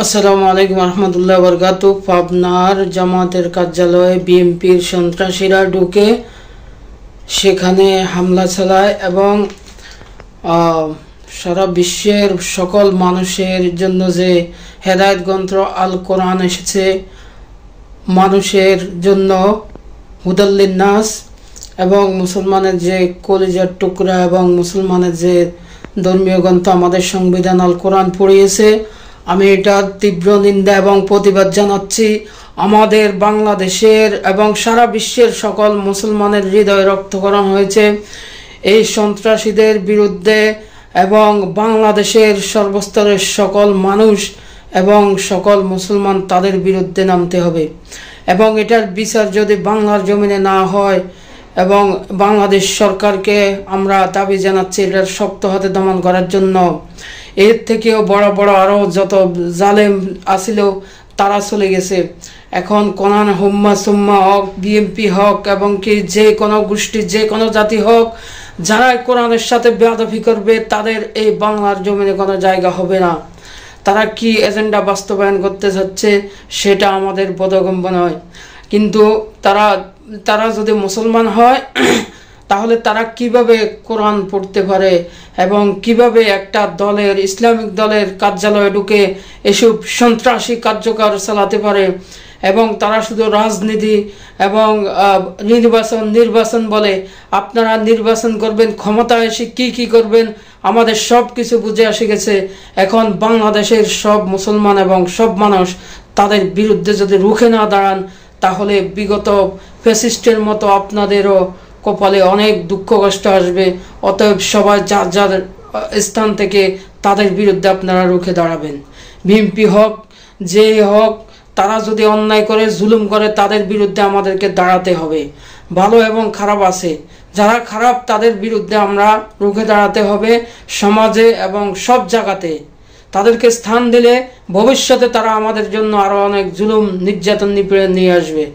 আসসালামু আলাইকুম রহমতুল্লাহ বরকাতু। পাবনার জামাতের কার্যালয়ে বিএনপির সন্ত্রাসীরা ঢুকে সেখানে হামলা চালায় এবং সারা বিশ্বের সকল মানুষের জন্য যে হেদায়েত গ্রন্থ আল কোরআন এসেছে, মানুষের জন্য হুদাল্লিন নাস এবং মুসলমানের যে কলিজার টুকরা এবং মুসলমানের যে ধর্মীয় গ্রন্থ আমাদের সংবিধান আল কোরআন পড়িয়েছে, আমি এটার তীব্র নিন্দা এবং প্রতিবাদ জানাচ্ছি। আমাদের বাংলাদেশের এবং সারা বিশ্বের সকল মুসলমানের হৃদয় রক্তকরণ হয়েছে এই সন্ত্রাসীদের বিরুদ্ধে এবং বাংলাদেশের সর্বস্তরের সকল মানুষ এবং সকল মুসলমান তাদের বিরুদ্ধে নামতে হবে এবং এটার বিচার যদি বাংলার জমিনে না হয় এবং বাংলাদেশ সরকারকে আমরা দাবি জানাচ্ছি এটার শক্ত হাতে দমন করার জন্য। এর থেকেও বড় বড় আরও যত জালেম আসিল তারা চলে গেছে। এখন কোরআন হুম্মা সুম্মা হক, বিএনপি হক এবং কি যে কোনো গোষ্ঠী যে কোনো জাতি হোক, যারা কোরআনের সাথে বেয়াদবি করবে তাদের এই বাংলার জমিনে কোনো জায়গা হবে না। তারা কি এজেন্ডা বাস্তবায়ন করতে যাচ্ছে সেটা আমাদের বোধগম্য নয়, কিন্তু তারা যদি মুসলমান হয় তাহলে তারা কিভাবে কোরআন পড়তে পারে এবং কিভাবে একটা দলের ইসলামিক দলের কার্যালয়ে ঢুকে এসব সন্ত্রাসী কার্যকর চালাতে পারে এবং তারা শুধু রাজনীতি এবং নির্বাচন বলে। আপনারা নির্বাচন করবেন, ক্ষমতায় এসে কি করবেন আমাদের সব কিছু বুঝে আসে গেছে। এখন বাংলাদেশের সব মুসলমান এবং সব মানুষ তাদের বিরুদ্ধে যদি রুখে না দাঁড়ান তাহলে বিগত ফ্যাসিস্টের মতো আপনাদেরও কপালে অনেক দুঃখ কষ্ট আসবে। অতএব সবাই যার যার স্থান থেকে তাদের বিরুদ্ধে আপনারা রুখে দাঁড়াবেন। বিএনপি হোক যে হোক, তারা যদি অন্যায় করে জুলুম করে তাদের বিরুদ্ধে আমাদেরকে দাঁড়াতে হবে। ভালো এবং খারাপ আছে, যারা খারাপ তাদের বিরুদ্ধে আমরা রুখে দাঁড়াতে হবে সমাজে এবং সব জায়গাতে। তাদেরকে স্থান দিলে ভবিষ্যতে তারা আমাদের জন্য আরো অনেক জুলুম নির্যাতন নিপীড়ন নিয়ে আসবে।